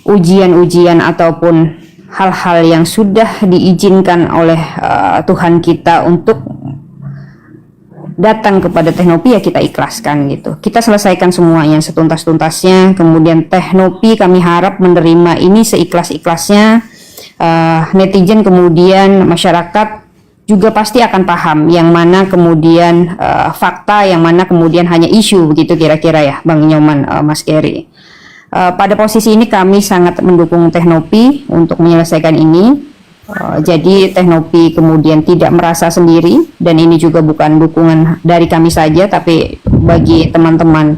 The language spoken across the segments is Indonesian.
ujian-ujian ataupun hal-hal yang sudah diizinkan oleh Tuhan kita untuk datang kepada Teknopi, ya kita ikhlaskan gitu. Kita selesaikan semuanya setuntas-tuntasnya. Kemudian Teknopi kami harap menerima ini seikhlas-ikhlasnya. Netizen kemudian masyarakat juga pasti akan paham yang mana kemudian fakta, yang mana kemudian hanya isu, begitu kira-kira ya Bang Nyoman, Mas Keri. Pada posisi ini kami sangat mendukung Teknopi untuk menyelesaikan ini. Jadi Teknopi kemudian tidak merasa sendiri, dan ini juga bukan dukungan dari kami saja, tapi bagi teman-teman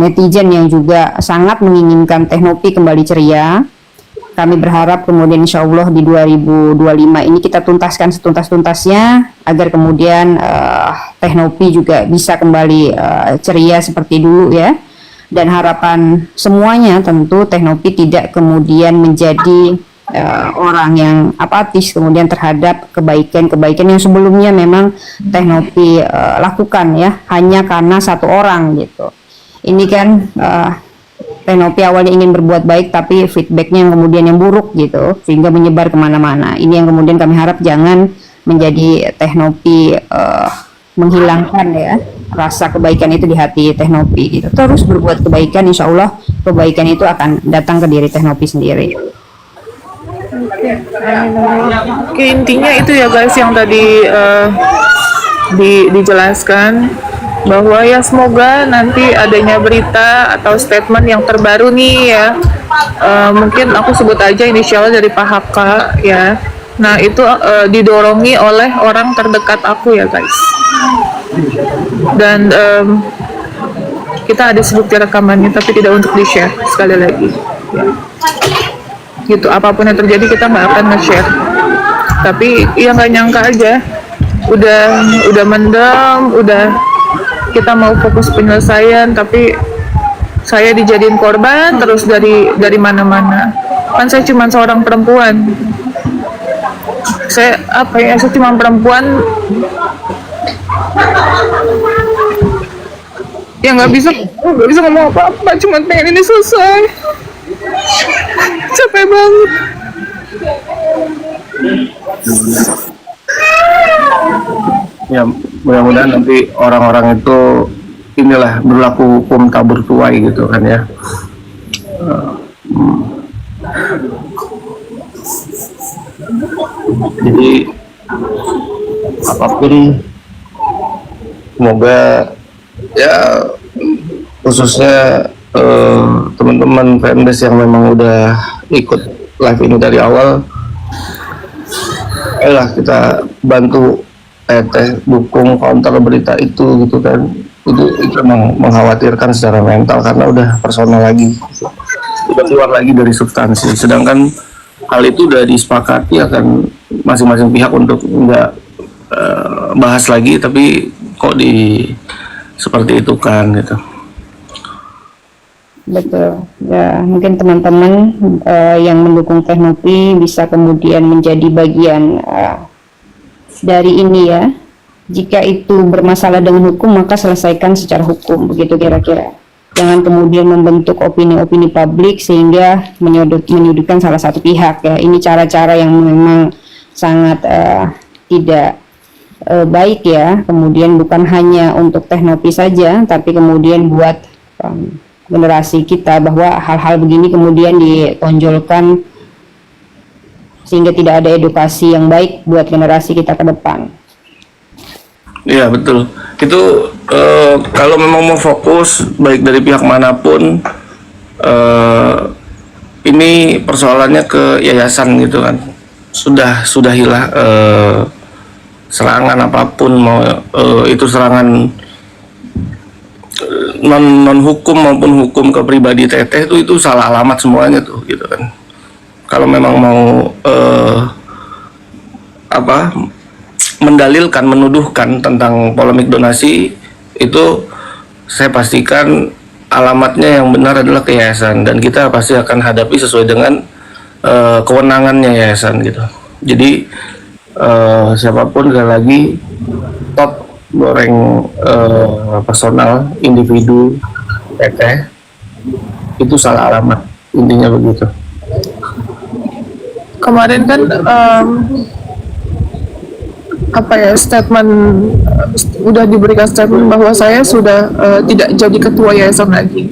netizen yang juga sangat menginginkan Teknopi kembali ceria. Kami berharap kemudian insya Allah di 2025 ini kita tuntaskan setuntas-tuntasnya, agar kemudian Teknopi juga bisa kembali ceria seperti dulu ya. Dan harapan semuanya tentu Teknopi tidak kemudian menjadi orang yang apatis kemudian terhadap kebaikan-kebaikan yang sebelumnya memang Teknopi lakukan ya, hanya karena satu orang gitu. Ini kan Teknopi awalnya ingin berbuat baik, tapi feedbacknya yang kemudian yang buruk gitu, sehingga menyebar kemana-mana. Ini yang kemudian kami harap jangan menjadi Teknopi menghilangkan ya rasa kebaikan itu di hati Teknopi gitu. Terus berbuat kebaikan, insya Allah kebaikan itu akan datang ke diri Teknopi sendiri. Oke, intinya itu ya guys yang tadi dijelaskan, bahwa ya semoga nanti adanya berita atau statement yang terbaru nih ya, mungkin aku sebut aja inisialnya dari Pak HK ya. Nah itu didorongi oleh orang terdekat aku ya guys, dan kita ada sebut rekamannya tapi tidak untuk di share sekali lagi ya. Gitu, apapun yang terjadi kita nggak akan nge-share, tapi ya nggak nyangka aja udah mendem, udah kita mau fokus penyelesaian, tapi saya dijadiin korban terus dari mana-mana. Kan saya cuma seorang perempuan, saya cuma perempuan yang nggak bisa ngomong apa-apa, cuma pengen ini selesai. Capek banget. Ya mudah-mudahan nanti orang-orang itu inilah berlaku hukum tabur tuai gitu kan ya. Jadi apapun semoga ya, khususnya teman-teman fanbase yang memang udah ikut live ini dari awal, ayolah kita bantu dukung counter berita itu gitu kan. Itu memang mengkhawatirkan secara mental karena udah personal lagi, udah keluar lagi dari substansi, sedangkan hal itu udah disepakati akan masing-masing pihak untuk nggak bahas lagi, tapi kok seperti itu kan gitu. Betul ya, mungkin teman-teman yang mendukung Teknopi bisa kemudian menjadi bagian dari ini ya. Jika itu bermasalah dengan hukum, maka selesaikan secara hukum, begitu kira-kira. Jangan kemudian membentuk opini-opini publik sehingga menyudutkan salah satu pihak ya. Ini cara-cara yang memang sangat tidak baik ya. Kemudian bukan hanya untuk Teknopi saja, tapi kemudian buat generasi kita, bahwa hal-hal begini kemudian ditonjolkan sehingga tidak ada edukasi yang baik buat generasi kita ke depan. Iya betul, itu kalau memang mau fokus baik dari pihak manapun, ini persoalannya ke yayasan gitu kan. Sudahilah serangan apapun, mau itu serangan non hukum maupun hukum ke pribadi Teteh, itu salah alamat semuanya tuh gitu kan. Kalau memang mau mendalilkan, menuduhkan tentang polemik donasi, itu saya pastikan alamatnya yang benar adalah ke yayasan, dan kita pasti akan hadapi sesuai dengan kewenangannya yayasan gitu. Jadi siapapun, sekali lagi, top goreng personal individu Teteh itu salah alamat intinya begitu. Kemarin kan statement udah diberikan statement bahwa saya sudah tidak jadi ketua yayasan lagi.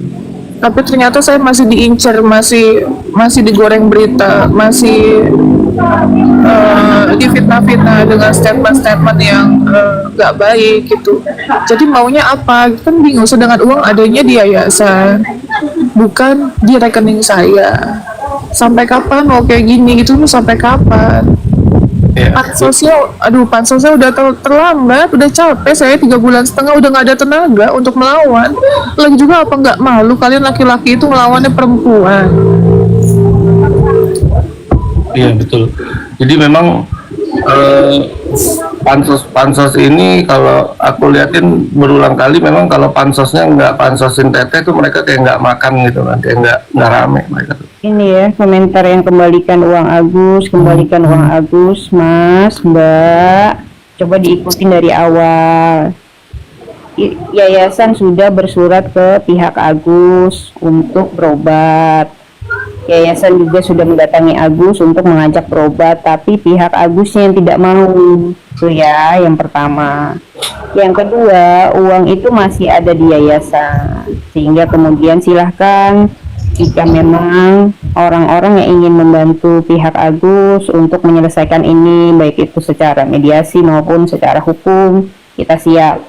Tapi ternyata saya masih diincar, masih digoreng berita, masih difitnah-fitnah dengan statement-statement yang nggak baik gitu. Jadi maunya apa? Kan bingung. Sedangkan uang adanya di yayasan, bukan di rekening saya. Sampai kapan mau kayak gini gitu? Sampai kapan? Ya. Pansosnya udah terlambat, udah capek saya 3,5 bulan udah nggak ada tenaga untuk melawan. Lagi juga apa nggak malu kalian laki-laki itu melawannya perempuan? Iya betul. Jadi memang pansos ini kalau aku liatin berulang kali, memang kalau pansosnya nggak pansosin teteh tuh mereka kayak nggak makan gitu kan, kayak nggak rame mereka tuh. Ini ya komentar yang kembalikan uang Agus, Mas, Mbak. Coba diikutin dari awal. Yayasan sudah bersurat ke pihak Agus untuk berobat. Yayasan juga sudah mendatangi Agus untuk mengajak berobat, tapi pihak Agusnya yang tidak mau. Itu ya yang pertama. Yang kedua, uang itu masih ada di yayasan, sehingga kemudian silahkan jika memang orang-orang yang ingin membantu pihak Agus untuk menyelesaikan ini, baik itu secara mediasi maupun secara hukum, kita siap.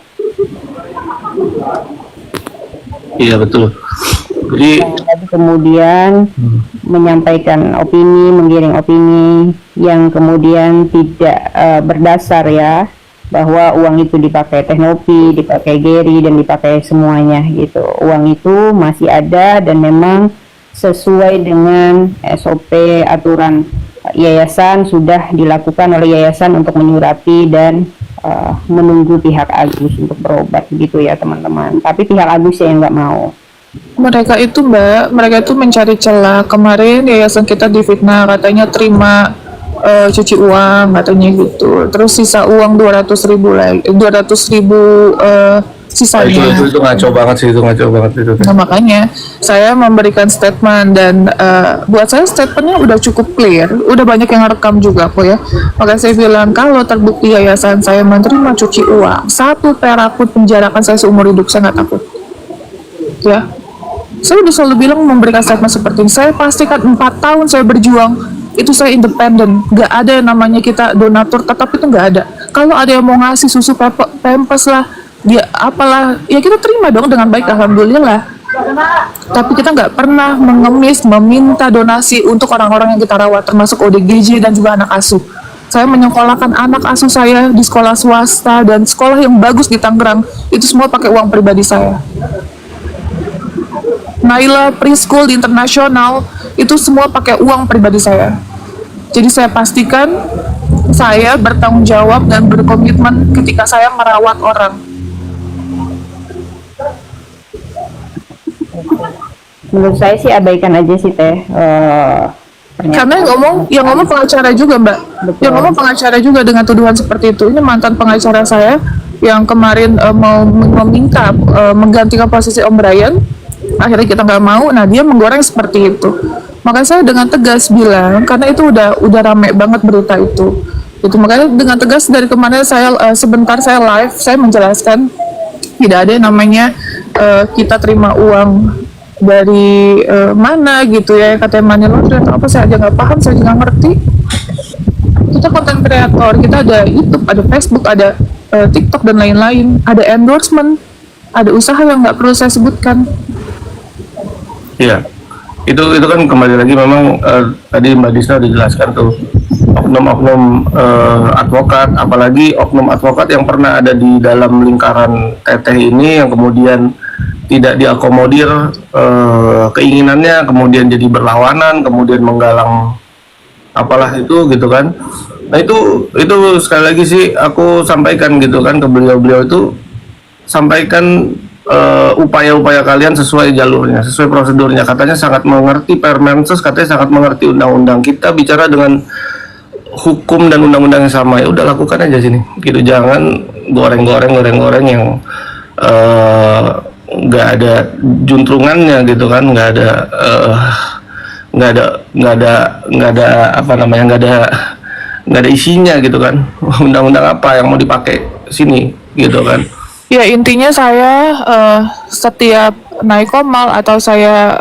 Iya betul. Jadi kemudian menyampaikan opini, menggiring opini yang kemudian tidak berdasar ya, bahwa uang itu dipakai Teknopi, dipakai Geri, dan dipakai semuanya gitu. Uang itu masih ada dan memang sesuai dengan SOP aturan yayasan sudah dilakukan oleh yayasan untuk menyurati dan menunggu pihak Agus untuk berobat gitu ya teman-teman. Tapi pihak Agus yang nggak mau. Mereka itu mencari celah. Kemarin yayasan kita difitnah katanya terima cuci uang katanya gitu. Terus sisa uang 200.000 lagi, 200.000 sisanya. Itu ngaco banget sih, itu ngaco banget itu. Nah, makanya saya memberikan statement dan buat saya statementnya udah cukup clear, udah banyak yang rekam juga kok ya. Makanya saya bilang kalau terbukti yayasan saya menerima cuci uang 1 perak pun penjarakan saya seumur hidup, saya nggak takut. Ya, saya udah selalu bilang memberikan statement seperti ini. Saya pastikan 4 tahun saya berjuang itu saya independen, nggak ada yang namanya kita donatur tetap, itu nggak ada. Kalau ada yang mau ngasih susu pempes lah, dia apalah, ya kita terima dong dengan baik, alhamdulillah. Tapi kita nggak pernah mengemis meminta donasi untuk orang-orang yang kita rawat, termasuk ODGJ dan juga anak asuh. Saya menyekolahkan anak asuh saya di sekolah swasta dan sekolah yang bagus di Tangerang, itu semua pakai uang pribadi saya. Naila preschool di internasional itu semua pakai uang pribadi saya. Jadi saya pastikan saya bertanggung jawab dan berkomitmen ketika saya merawat orang. Menurut saya sih abaikan aja sih teh. Karena yang ngomong pengacara juga Mbak. Betul. Yang ngomong pengacara juga dengan tuduhan seperti itu. Ini mantan pengacara saya yang kemarin mau meminta menggantikan posisi Om Brian. Akhirnya kita nggak mau. Nah dia menggoreng seperti itu. Makanya saya dengan tegas bilang, karena itu udah rame banget berita itu. Makanya dengan tegas dari kemarin saya sebentar saya live, saya menjelaskan tidak ada yang namanya kita terima uang dari mana gitu ya, katanya money laundry atau apa, saya aja nggak paham, saya juga nggak ngerti. Kita konten kreator, kita ada YouTube, ada Facebook, ada TikTok dan lain-lain, ada endorsement, ada usaha yang nggak perlu saya sebutkan. Iya, itu kan kembali lagi memang tadi Mbak Disna udah jelaskan tuh oknum-oknum advokat, apalagi oknum advokat yang pernah ada di dalam lingkaran teteh ini yang kemudian tidak diakomodir keinginannya, kemudian jadi berlawanan, kemudian menggalang apalah itu gitu kan. Nah itu sekali lagi sih aku sampaikan gitu kan ke beliau itu, sampaikan upaya-upaya kalian sesuai jalurnya, sesuai prosedurnya. Katanya sangat mengerti Permensos, katanya sangat mengerti undang-undang. Kita bicara dengan hukum dan undang-undang yang sama, ya udah lakukan aja sini gitu. Jangan goreng-goreng yang nggak ada juntrungannya gitu kan, nggak ada nggak ada apa namanya, nggak ada isinya gitu kan. Undang-undang apa yang mau dipakai sini gitu kan. Ya intinya saya setiap naik komal atau saya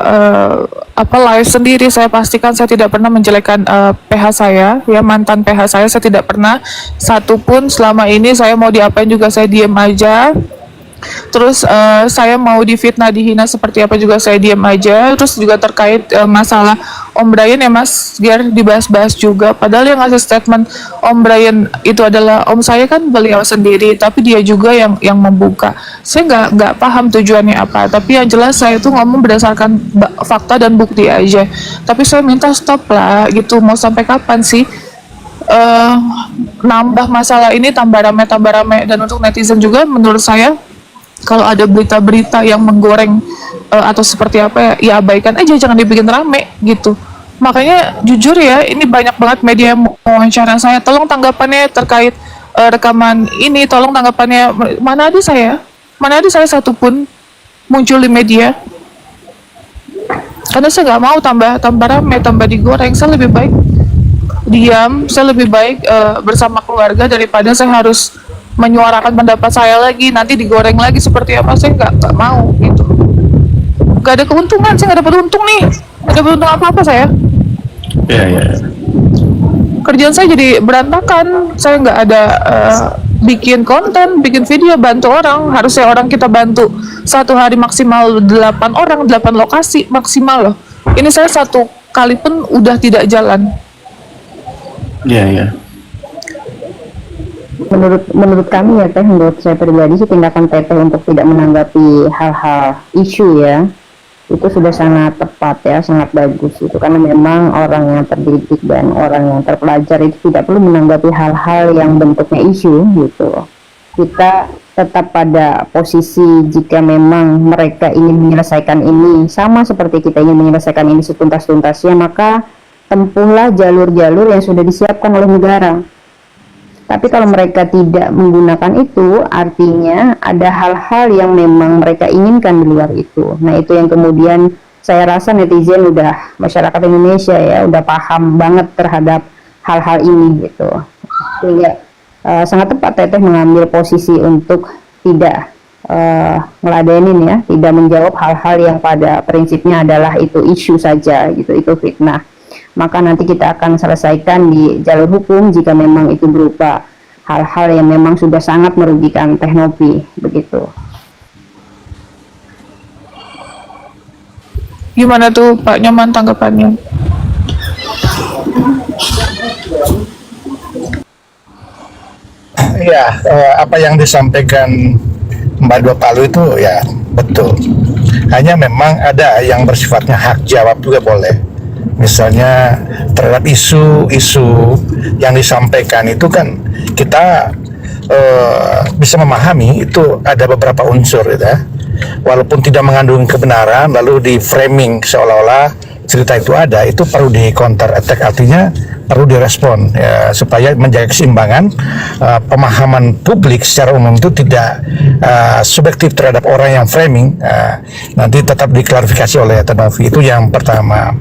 live sendiri, saya pastikan saya tidak pernah menjelekkan PH saya, ya mantan PH saya tidak pernah satupun. Selama ini saya mau diapain juga saya diem aja. Terus saya mau difitnah, dihina seperti apa juga saya diam aja. Terus juga terkait masalah Om Brian ya Mas Ger, dibahas-bahas juga. Padahal yang ngasih statement Om Brian itu adalah om saya kan, beliau sendiri. Tapi dia juga yang membuka. Saya nggak paham tujuannya apa. Tapi yang jelas saya itu ngomong berdasarkan fakta dan bukti aja. Tapi saya minta stop lah gitu. Mau sampai kapan sih? Nambah masalah ini tambah rame. Dan untuk netizen juga menurut saya, kalau ada berita-berita yang menggoreng atau seperti apa ya abaikan aja, jangan dibikin rame gitu. Makanya jujur ya, ini banyak banget media yang wawancara saya, tolong tanggapannya terkait rekaman ini, tolong tanggapannya. Mana ada saya satupun muncul di media, karena saya nggak mau tambah rame, tambah digoreng. Saya lebih baik diam, saya lebih baik bersama keluarga daripada saya harus menyuarakan pendapat saya lagi, nanti digoreng lagi seperti apa. Saya nggak mau gitu. Nggak ada keuntungan, saya nggak dapat untung nih, nggak dapat untung apa-apa saya. Ya. Kerjaan saya jadi berantakan. Saya nggak ada bikin konten, bikin video, bantu orang. Harusnya orang kita bantu satu hari maksimal 8 orang, 8 lokasi maksimal loh. Ini saya satu kali pun udah tidak jalan. Ya. Menurut kami ya Teh, menurut saya pribadi sih, tindakan Teteh untuk tidak menanggapi hal-hal isu ya, itu sudah sangat tepat ya, sangat bagus itu, karena memang orang yang terdidik dan orang yang terpelajar itu tidak perlu menanggapi hal-hal yang bentuknya isu gitu. Kita tetap pada posisi, jika memang mereka ingin menyelesaikan ini sama seperti kita ingin menyelesaikan ini setuntas-tuntasnya, maka tempuhlah jalur-jalur yang sudah disiapkan oleh negara. Tapi kalau mereka tidak menggunakan itu, artinya ada hal-hal yang memang mereka inginkan di luar itu. Nah, itu yang kemudian saya rasa netizen masyarakat Indonesia ya, udah paham banget terhadap hal-hal ini gitu. Sehingga sangat tepat Teteh mengambil posisi untuk tidak ngeladenin ya, tidak menjawab hal-hal yang pada prinsipnya adalah itu isu saja gitu, itu fitnah. Maka nanti kita akan selesaikan di jalur hukum jika memang itu berupa hal-hal yang memang sudah sangat merugikan Teh Novi begitu. Gimana tuh Pak Nyoman tanggapannya? Ya, apa yang disampaikan Mbak Dua Palu itu ya betul. Hanya memang ada yang bersifatnya hak jawab juga boleh. Misalnya terhadap isu-isu yang disampaikan itu kan kita bisa memahami itu ada beberapa unsur gitu ya. Walaupun tidak mengandung kebenaran lalu di framing seolah-olah cerita itu ada, itu perlu di counter attack, artinya perlu direspon ya, supaya menjaga keseimbangan pemahaman publik secara umum itu tidak subjektif terhadap orang yang framing, nanti tetap diklarifikasi oleh Teh Novi. Itu yang pertama.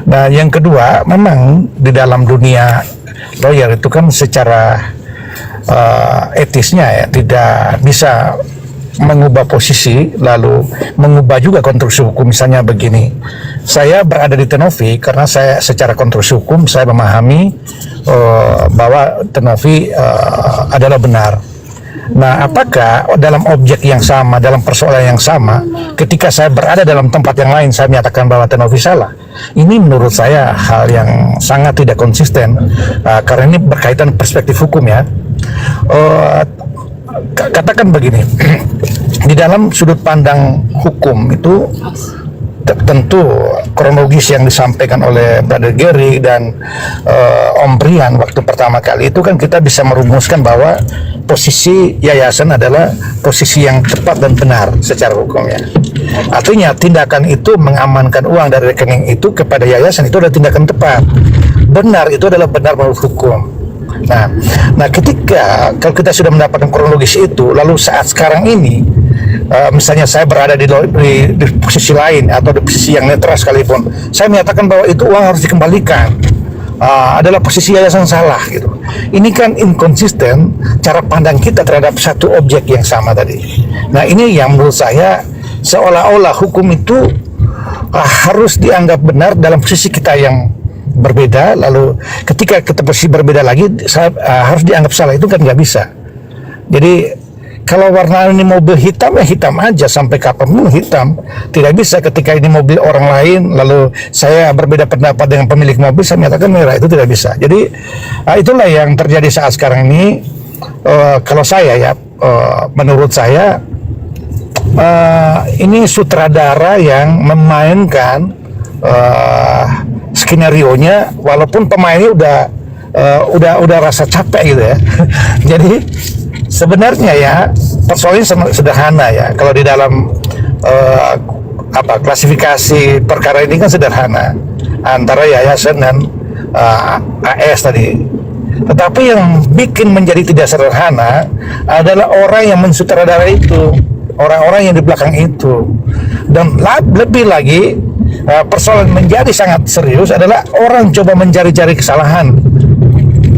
Nah, yang kedua, memang di dalam dunia lawyer itu kan secara etisnya ya tidak bisa mengubah posisi lalu mengubah juga konstruksi hukum. Misalnya begini, saya berada di Teh Novi karena saya secara konstruksi hukum saya memahami bahwa Teh Novi adalah benar. Nah, apakah dalam objek yang sama, dalam persoalan yang sama, ketika saya berada dalam tempat yang lain saya menyatakan bahwa Teh Novi salah? Ini menurut saya hal yang sangat tidak konsisten, karena ini berkaitan perspektif hukum ya. Katakan begini, di dalam sudut pandang hukum itu tentu kronologis yang disampaikan oleh Brother Gary dan Om Brian waktu pertama kali itu kan kita bisa merumuskan bahwa posisi yayasan adalah posisi yang tepat dan benar secara hukum ya. Artinya tindakan itu mengamankan uang dari rekening itu kepada yayasan itu adalah tindakan tepat. Benar itu adalah benar menurut hukum. Nah, ketika kalau kita sudah mendapatkan kronologis itu, lalu saat sekarang ini misalnya saya berada di posisi lain atau di posisi yang netral sekalipun, saya menyatakan bahwa itu uang harus dikembalikan, adalah posisi yayasan salah gitu. Ini kan inkonsisten cara pandang kita terhadap satu objek yang sama tadi. Nah, ini yang menurut saya seolah-olah hukum itu harus dianggap benar dalam posisi kita yang berbeda, lalu ketika kita posisi berbeda lagi harus dianggap salah. Itu kan nggak bisa. Jadi kalau warna ini mobil hitam ya hitam aja sampai kapanpun hitam. Tidak bisa ketika ini mobil orang lain lalu saya berbeda pendapat dengan pemilik mobil saya menyatakan merah, itu tidak bisa. Jadi itulah yang terjadi saat sekarang ini. Kalau saya ya menurut saya ini sutradara yang memainkan skenario-nya walaupun pemainnya udah rasa capek gitu ya. Jadi sebenarnya ya persoalannya sederhana ya. Kalau di dalam klasifikasi perkara ini kan sederhana antara yayasan dan AS tadi. Tetapi yang bikin menjadi tidak sederhana adalah orang yang mensutradara itu, orang-orang yang di belakang itu. Dan lebih lagi persoalan menjadi sangat serius adalah orang coba mencari-cari kesalahan.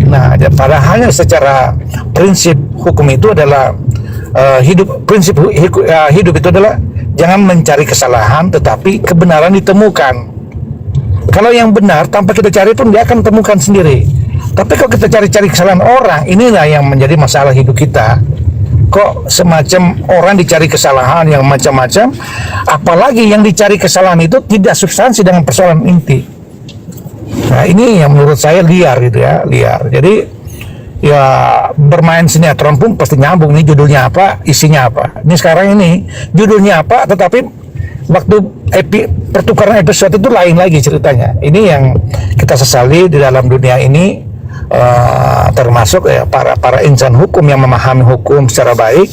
Nah, padahalnya secara prinsip hukum itu adalah prinsip hidup itu adalah jangan mencari kesalahan, tetapi kebenaran ditemukan. Kalau yang benar tanpa kita cari pun dia akan temukan sendiri. Tapi kalau kita cari-cari kesalahan orang, inilah yang menjadi masalah hidup kita. Kok semacam orang dicari kesalahan yang macam-macam, apalagi yang dicari kesalahan itu tidak substansi dengan persoalan inti. Nah, ini yang menurut saya liar gitu ya, liar. Jadi ya bermain sinetron pun pasti nyambung nih, judulnya apa, isinya apa. Ini sekarang ini judulnya apa, tetapi waktu pertukaran episode itu lain lagi ceritanya. Ini yang kita sesali di dalam dunia ini, termasuk ya para insan hukum yang memahami hukum secara baik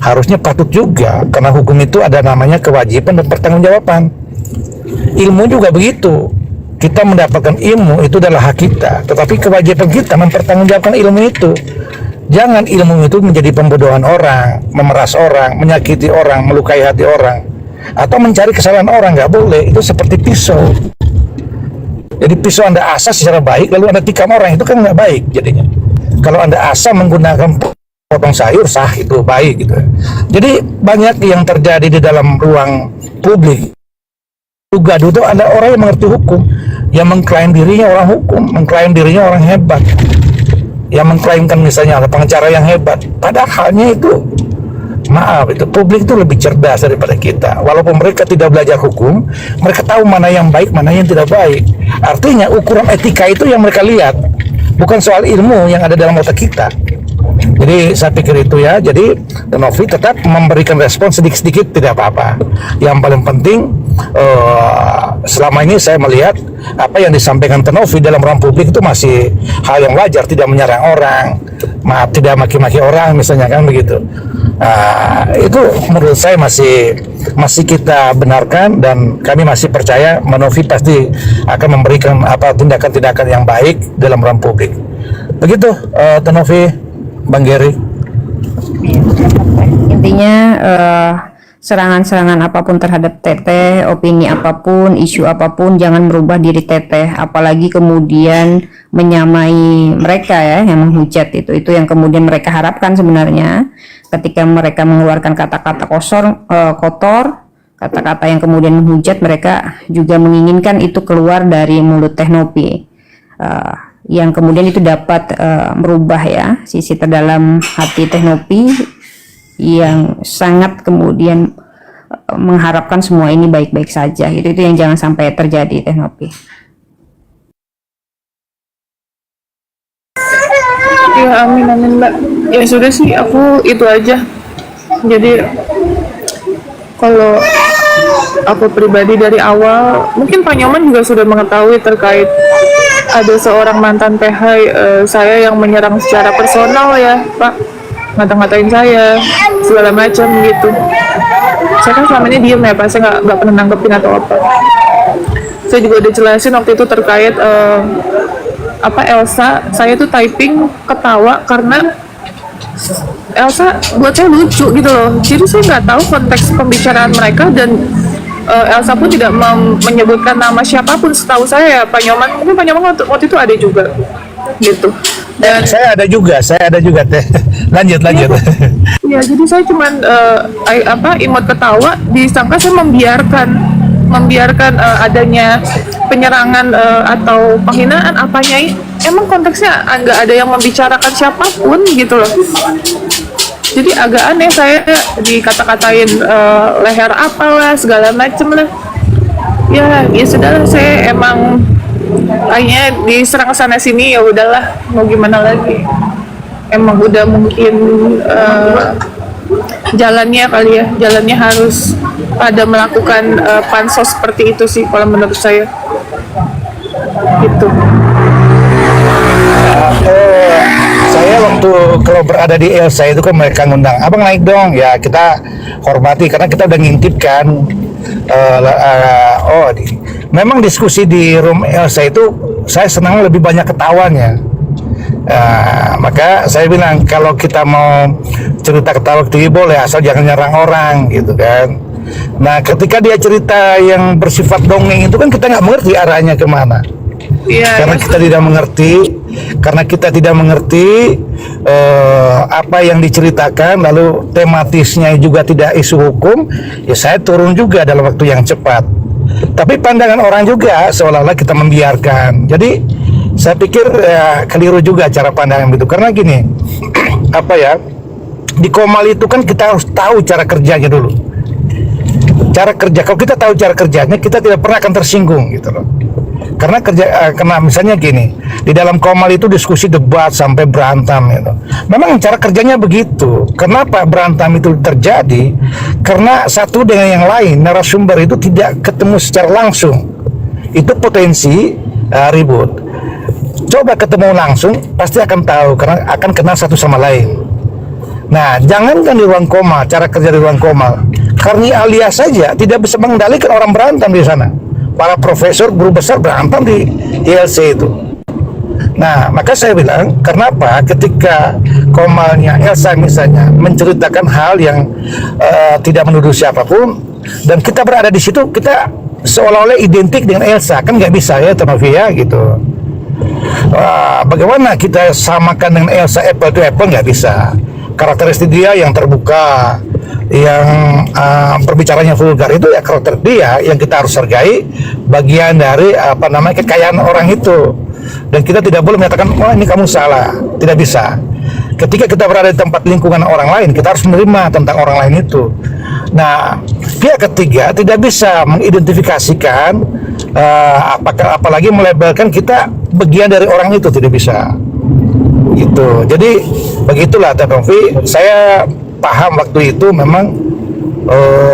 harusnya patut juga, karena hukum itu ada namanya kewajiban dan pertanggungjawaban. Ilmu juga begitu. Kita mendapatkan ilmu itu adalah hak kita, tetapi kewajiban kita mempertanggungjawabkan ilmu itu. Jangan ilmu itu menjadi pembodohan orang, memeras orang, menyakiti orang, melukai hati orang, atau mencari kesalahan orang. Nggak boleh. Itu seperti pisau. Jadi pisau Anda asah secara baik, lalu Anda tikam orang, itu kan nggak baik jadinya. Kalau Anda asah menggunakan potong sayur, sah, itu baik gitu. Jadi banyak yang terjadi di dalam ruang publik. Gaduh itu ada orang yang mengerti hukum, yang mengklaim dirinya orang hukum, mengklaim dirinya orang hebat, yang mengklaimkan misalnya ada pengacara yang hebat. Padahalnya itu, maaf, itu publik itu lebih cerdas daripada kita. Walaupun mereka tidak belajar hukum, mereka tahu mana yang baik, mana yang tidak baik. Artinya ukuran etika itu yang mereka lihat, bukan soal ilmu yang ada dalam otak kita. Jadi saya pikir itu ya. Jadi Novi tetap memberikan respon sedikit-sedikit tidak apa-apa. Yang paling penting selama ini saya melihat apa yang disampaikan Novi dalam ruang publik itu masih hal yang wajar, tidak menyerang orang, maaf, tidak maki-maki orang misalnya kan begitu. Itu menurut saya masih kita benarkan, dan kami masih percaya Novi pasti akan memberikan tindakan-tindakan yang baik dalam ruang publik. Begitu Novi. Bang Geri. Intinya serangan-serangan apapun terhadap Teteh, opini apapun, isu apapun, jangan merubah diri Teteh, apalagi kemudian menyamai mereka ya yang menghujat. Itu yang kemudian mereka harapkan sebenarnya ketika mereka mengeluarkan kata-kata kotor, kata-kata yang kemudian menghujat. Mereka juga menginginkan itu keluar dari mulut Teh Novi, yang kemudian itu dapat merubah ya sisi terdalam hati Teh Novi yang sangat kemudian mengharapkan semua ini baik-baik saja. Itu yang jangan sampai terjadi, Teh Novi. Ya amin Mbak. Ya sudah sih, aku itu aja. Jadi kalau aku pribadi dari awal, mungkin Pak Nyoman juga sudah mengetahui terkait ada seorang mantan PH saya yang menyerang secara personal ya Pak, ngata-ngatain saya segala macam gitu. Saya kan selama ini diem ya Pak, saya nggak pernah nanggepin atau apa. Saya juga udah jelasin waktu itu terkait Elsa, saya tuh typing ketawa karena Elsa buat saya lucu gitu loh. Jadi saya nggak tahu konteks pembicaraan mereka, dan Elsa pun tidak menyebutkan nama siapapun. Setahu saya Pak Nyoman, mungkin Pak Nyoman waktu itu ada juga gitu. Dan Saya ada juga teh. Lanjut. ya, jadi saya cuman imut ketawa, disangka saya membiarkan adanya penyerangan atau penghinaan apanya. Emang konteksnya nggak ada yang membicarakan siapapun gitu loh. Jadi agak aneh, saya dikata-katain leher apalah segala macem lah. Ya sudah, saya emang kayaknya diserang sana sini, ya udahlah, mau gimana lagi. Emang udah mungkin jalannya kali ya, jalannya harus pada melakukan pansos seperti itu sih kalau menurut saya. Gitu. Saya waktu kalau berada di Elsa itu kan mereka ngundang, abang naik dong, ya kita hormati karena kita udah ngintip kan. Memang diskusi di room Elsa itu saya senang lebih banyak ketawanya. Maka saya bilang kalau kita mau cerita ketawa tinggi boleh, asal jangan nyerang orang gitu kan. Nah ketika dia cerita yang bersifat dongeng itu kan kita nggak mengerti arahnya kemana. Karena kita tidak mengerti apa yang diceritakan, lalu tematisnya juga tidak isu hukum, ya saya turun juga dalam waktu yang cepat. Tapi pandangan orang juga seolah-olah kita membiarkan. Jadi saya pikir keliru juga cara pandangan itu, karena gini, di Komal itu kan kita harus tahu cara kerjanya dulu. Kalau kita tahu cara kerjanya, kita tidak pernah akan tersinggung gitu loh. Karena misalnya gini, di dalam Komal itu diskusi debat sampai berantem gitu. Memang cara kerjanya begitu. Kenapa berantem itu terjadi? Karena satu dengan yang lain narasumber itu tidak ketemu secara langsung. Itu potensi ribut. Coba ketemu langsung pasti akan tahu, karena akan kenal satu sama lain. Nah, jangankan di ruang Komal, cara kerja di ruang Komal, Karni alias saja tidak bisa mengendalikan orang berantem di sana. Para profesor guru besar berantem di ILC itu. Nah, maka saya bilang, kenapa ketika Komalnya Elsa misalnya menceritakan hal yang tidak menuduh siapapun, dan kita berada di situ, kita seolah-olah identik dengan Elsa, kan nggak bisa ya, Tanovi ya, gitu. Bagaimana kita samakan dengan Elsa apple to apple? Nggak bisa. Karakteristik dia yang terbuka, yang perbicaranya vulgar, itu ya karakter dia yang kita harus hargai, bagian dari kekayaan orang itu. Dan kita tidak boleh menyatakan, wah ini kamu salah, tidak bisa. Ketika kita berada di tempat lingkungan orang lain, kita harus menerima tentang orang lain itu. Nah, pihak ketiga tidak bisa mengidentifikasikan, apalagi melabelkan kita bagian dari orang itu, tidak bisa. Gitu. Jadi begitulah Tanovi, saya paham waktu itu memang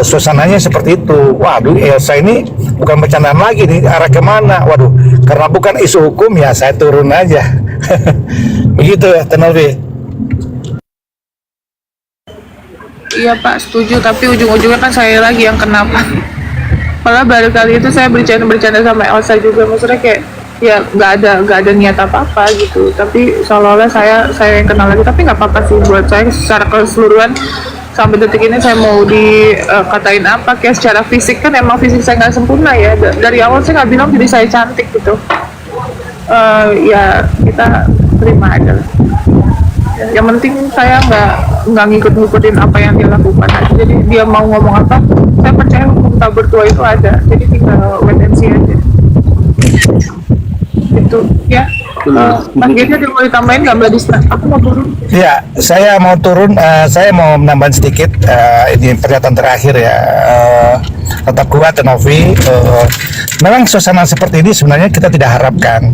suasananya seperti itu. Waduh, Elsa ini bukan bercandaan lagi nih, arah kemana? Waduh, karena bukan isu hukum ya saya turun aja. Begitu ya Tanovi. Iya Pak, setuju, tapi ujung-ujungnya kan saya lagi yang kenapa. Padahal baru kali itu saya bercanda sama Elsa juga, maksudnya kayak ya nggak ada niat apa-apa gitu, tapi seolah-olah saya yang kenal lagi. Tapi nggak apa-apa sih buat saya, secara keseluruhan sampai detik ini saya mau dikatain apa kayak secara fisik, kan emang fisik saya nggak sempurna ya, dari awal saya nggak bilang jadi saya cantik gitu. Ya kita terima aja lah. Yang penting saya nggak ngikutin apa yang dia lakukan aja. Jadi dia mau ngomong apa, saya percaya hukum tabur tua itu ada, jadi tinggal wait and see aja. Itu ya. Akhirnya dia mau ditambahin nggak Mbak Dista? Aku mau turun. Ya, saya mau turun. Saya mau menambah sedikit. Ini pernyataan terakhir ya. Tetap kuat, Tanovi. Memang suasana seperti ini sebenarnya kita tidak harapkan.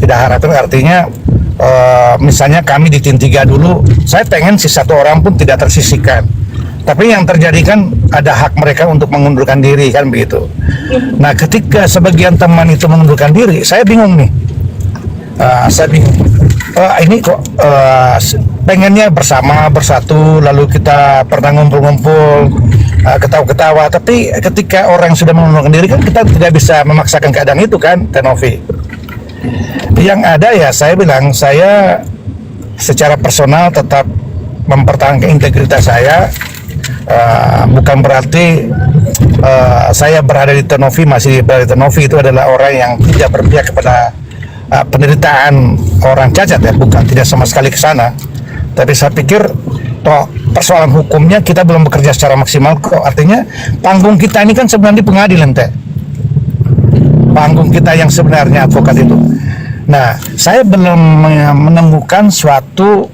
Tidak harapkan artinya, misalnya kami di Tim 3 dulu, saya pengen si satu orang pun tidak tersisihkan. Tapi yang terjadi kan ada hak mereka untuk mengundurkan diri, kan begitu. Nah, ketika sebagian teman itu mengundurkan diri, saya bingung nih. Saya bingung. Ini kok pengennya bersama, bersatu, lalu kita pernah ngumpul-ngumpul, ketawa-ketawa. Tapi ketika orang sudah mengundurkan diri kan kita tidak bisa memaksakan keadaan itu kan, Tanovi. Yang ada ya saya bilang, saya secara personal tetap mempertahankan integritas saya. Bukan berarti saya berada di Tenovi, masih berada di Tenovi itu adalah orang yang tidak berpihak kepada penderitaan orang cacat ya, bukan, tidak sama sekali ke sana. Tapi saya pikir toh persoalan hukumnya kita belum bekerja secara maksimal kok. Artinya panggung kita ini kan sebenarnya di pengadilan teh. Panggung kita yang sebenarnya advokat itu. Nah, saya belum menemukan suatu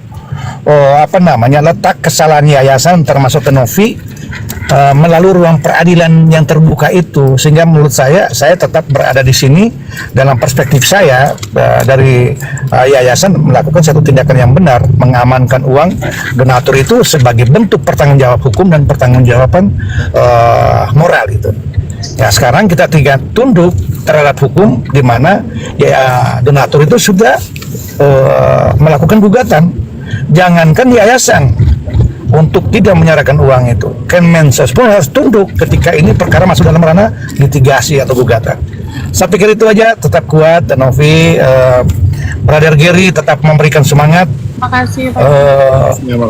letak kesalahan yayasan termasuk Tenovi melalui ruang peradilan yang terbuka itu, sehingga menurut saya tetap berada di sini dalam perspektif saya dari yayasan melakukan satu tindakan yang benar, mengamankan uang donatur itu sebagai bentuk pertanggungjawab hukum dan pertanggungjawaban moral itu. Nah, sekarang kita tinggal tunduk terhadap hukum, di mana ya donatur itu sudah melakukan gugatan. Jangankan yayasan untuk tidak menyerahkan uang itu, Kemensos pun harus tunduk ketika ini perkara masuk dalam ranah litigasi atau gugatan. Saya pikir itu aja. Tetap kuat, Tenovi, Brother Gary tetap memberikan semangat. Makasih,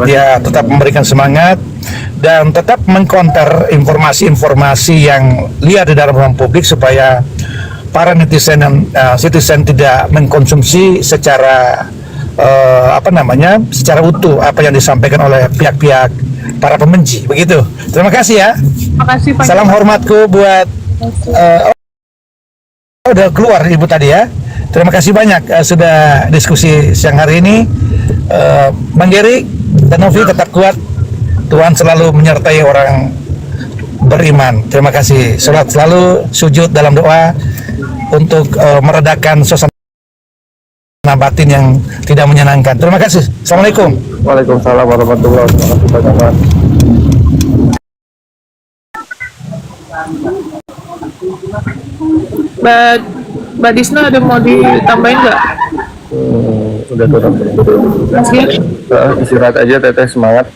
Ya, tetap memberikan semangat dan tetap mengkonter informasi-informasi yang liar di dalam ruang publik supaya para netizen dan citizen tidak mengkonsumsi secara secara utuh apa yang disampaikan oleh pihak-pihak para pembenci. Begitu. Terima kasih ya. Makasih, Pak. Salam hormatku buat udah keluar Ibu tadi ya. Terima kasih banyak sudah diskusi siang hari ini. Bang Geri, Tenovi tetap kuat. Tuhan selalu menyertai orang beriman. Terima kasih. Salat selalu, sujud dalam doa untuk meredakan suasana batin yang tidak menyenangkan. Terima kasih. Assalamualaikum. Waalaikumsalam warahmatullahi wabarakatuh. Mbak Disna ada mau ditambahin nggak? Udah turun. Istirahat aja, teteh, semangat,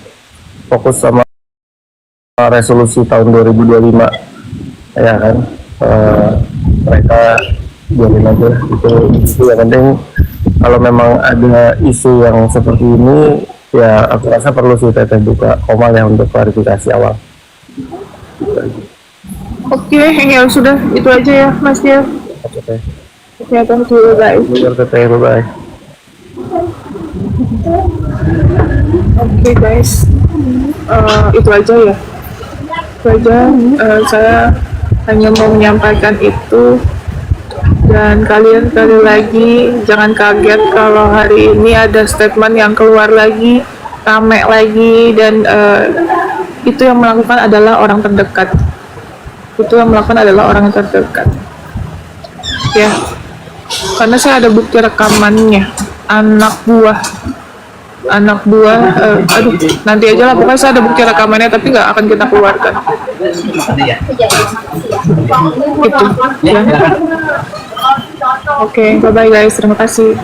fokus sama resolusi tahun 2025 ya kan. Mereka jalin aja itu yang penting. Kalau memang ada isu yang seperti ini, ya aku rasa perlu sih teteh buka Komal ya untuk klarifikasi awal. Oke, ya sudah, itu aja ya Mas ya. Oke. Kelihatan dulu guys. Biar teteh, bye. Oke guys, itu aja ya. Itu aja. Saya hanya mau menyampaikan itu. Dan kalian sekali lagi jangan kaget kalau hari ini ada statement yang keluar lagi, rame lagi, dan itu yang melakukan adalah orang terdekat. Itu yang melakukan adalah orang yang terdekat. Ya, karena saya ada bukti rekamannya. Anak buah, nanti aja lah, pokoknya saya ada bukti rekamannya, tapi nggak akan kita keluarkan. Gitu. Ya. Oke, bye-bye guys, terima kasih.